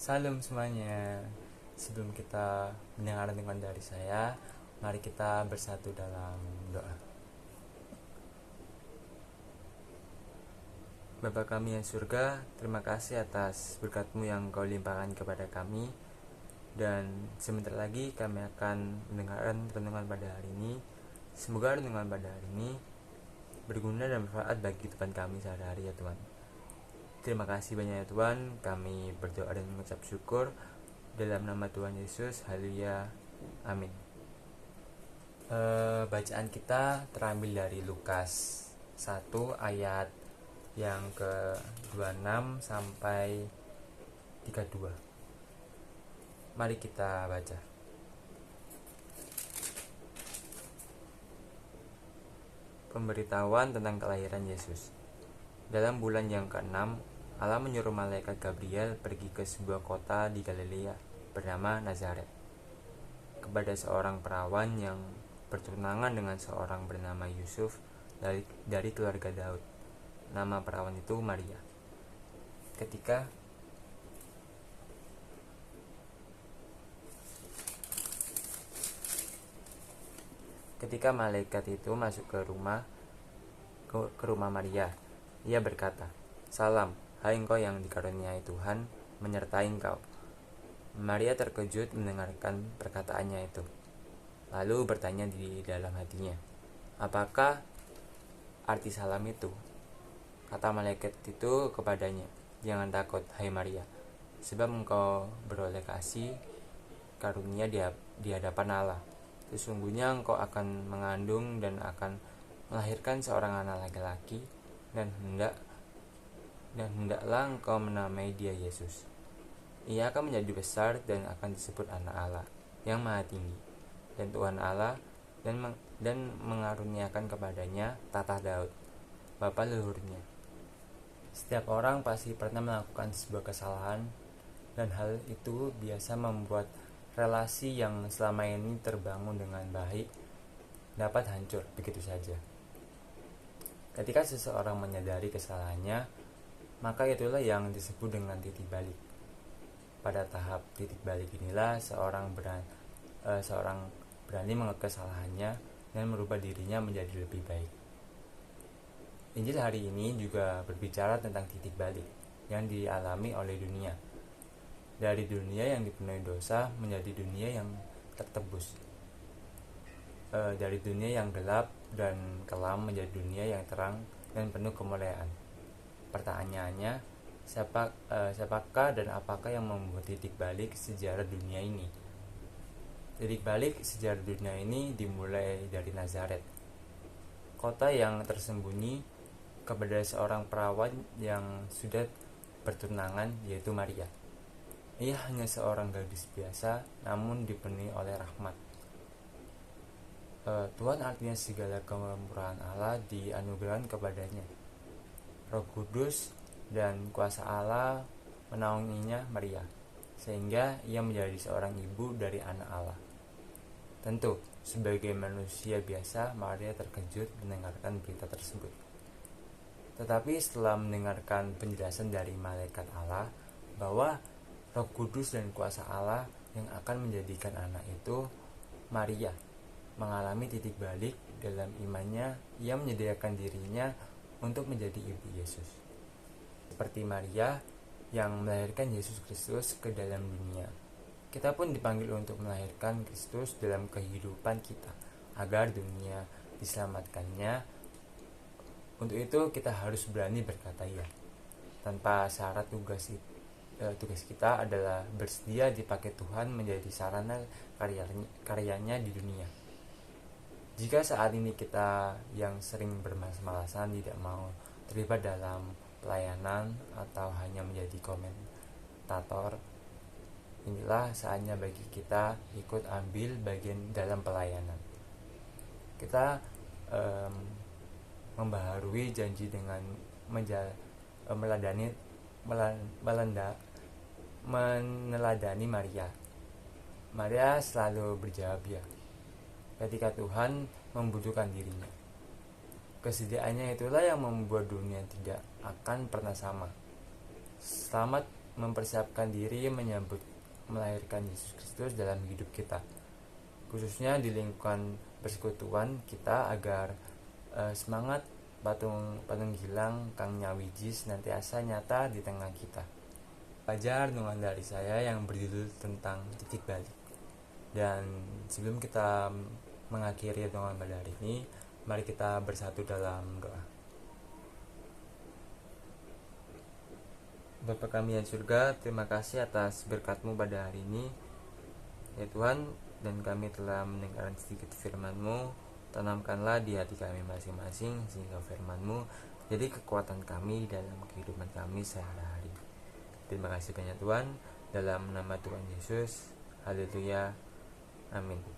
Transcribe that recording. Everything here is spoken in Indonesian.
Salam semuanya. Sebelum kita mendengar renungan dari saya, mari kita bersatu dalam doa. Bapa kami yang surga, terima kasih atas berkat-Mu yang Kau limpahkan kepada kami. Dan sebentar lagi kami akan mendengarkan renungan pada hari ini. Semoga renungan pada hari ini berguna dan bermanfaat bagi kehidupan kami sehari-hari ya Tuhan. Terima kasih banyak ya Tuhan. Kami berdoa dan mengucap syukur dalam nama Tuhan Yesus. Haleluya. Amin. Bacaan kita terambil dari Lukas 1 ayat yang ke-26 sampai 32. Mari kita baca. Pemberitahuan tentang kelahiran Yesus. Dalam bulan yang ke-6, Allah menyuruh malaikat Gabriel pergi ke sebuah kota di Galilea bernama Nazaret, kepada seorang perawan yang bertunangan dengan seorang bernama Yusuf dari keluarga Daud. Nama perawan itu Maria. Ketika malaikat itu masuk ke rumah Maria, ia berkata, "Salam, hai engkau yang dikaruniai Tuhan, menyertai engkau." Maria terkejut mendengarkan perkataannya itu, lalu bertanya di dalam hatinya, "Apakah arti salam itu?" Kata malaikat itu kepadanya, "Jangan takut, hai Maria, sebab engkau beroleh kasih karunia di hadapan Allah. Sesungguhnya engkau akan mengandung dan akan melahirkan seorang anak laki-laki, dan hendaklah engkau menamai dia Yesus. Ia akan menjadi besar dan akan disebut anak Allah yang Maha Tinggi, dan Tuhan Allah dan mengaruniakan kepadanya tahta Daud, bapa leluhurnya. Setiap orang pasti pernah melakukan sebuah kesalahan, dan hal itu biasa membuat relasi yang selama ini terbangun dengan baik dapat hancur begitu saja. Ketika seseorang menyadari kesalahannya, maka itulah yang disebut dengan titik balik. Pada tahap titik balik inilah seorang berani mengakui kesalahannya dan merubah dirinya menjadi lebih baik. Injil hari ini juga berbicara tentang titik balik yang dialami oleh dunia. Dari dunia yang dipenuhi dosa menjadi dunia yang tertebus. Dari dunia yang gelap dan kelam menjadi dunia yang terang dan penuh kemuliaan. Pertanyaannya, siapakah dan apakah yang membuat titik balik sejarah dunia ini? Titik balik sejarah dunia ini dimulai dari Nazaret, kota yang tersembunyi, kepada seorang perawan yang sudah bertunangan, yaitu Maria. Ia hanya seorang gadis biasa, namun dipenuhi oleh rahmat. Tuhan artinya segala kemurahan Allah dianugerahkan kepadanya. Roh Kudus dan kuasa Allah menaunginya Maria, sehingga ia menjadi seorang ibu dari anak Allah. Tentu, sebagai manusia biasa, Maria terkejut mendengarkan berita tersebut. Tetapi setelah mendengarkan penjelasan dari malaikat Allah bahwa Roh Kudus dan kuasa Allah yang akan menjadikan anak itu, Maria mengalami titik balik dalam imannya. Ia menyediakan dirinya untuk menjadi ibu Yesus. Seperti Maria yang melahirkan Yesus Kristus ke dalam dunia, kita pun dipanggil untuk melahirkan Kristus dalam kehidupan kita, agar dunia diselamatkannya. Untuk itu kita harus berani berkata ya, tanpa syarat. Tugas kita adalah bersedia dipakai Tuhan menjadi sarana karyanya di dunia. Jika saat ini kita yang sering bermalas-malasan tidak mau terlibat dalam pelayanan atau hanya menjadi komentator, inilah saatnya bagi kita ikut ambil bagian dalam pelayanan. Kita membaharui janji dengan meneladani Maria. Maria selalu berjawab ya ketika Tuhan membutuhkan dirinya. Kesediaannya itulah yang membuat dunia tidak akan pernah sama. Selamat mempersiapkan diri menyambut melahirkan Yesus Kristus dalam hidup kita, khususnya di lingkungan persekutuan kita, agar semangat patung gilang Kang Nyawiji senantiasa nyata di tengah kita. Pelajar renungan dari saya yang berjudul tentang titik balik. Dan sebelum kita mengakhiri renungan pada hari ini, mari kita bersatu dalam doa. Bapa kami yang surga, terima kasih atas berkat-Mu pada hari ini, ya Tuhan, dan kami telah mendengarkan sedikit firman-Mu. Tanamkanlah di hati kami masing-masing, sehingga firman-Mu jadi kekuatan kami dalam kehidupan kami sehari-hari. Terima kasih banyak Tuhan, dalam nama Tuhan Yesus, haleluya, amin.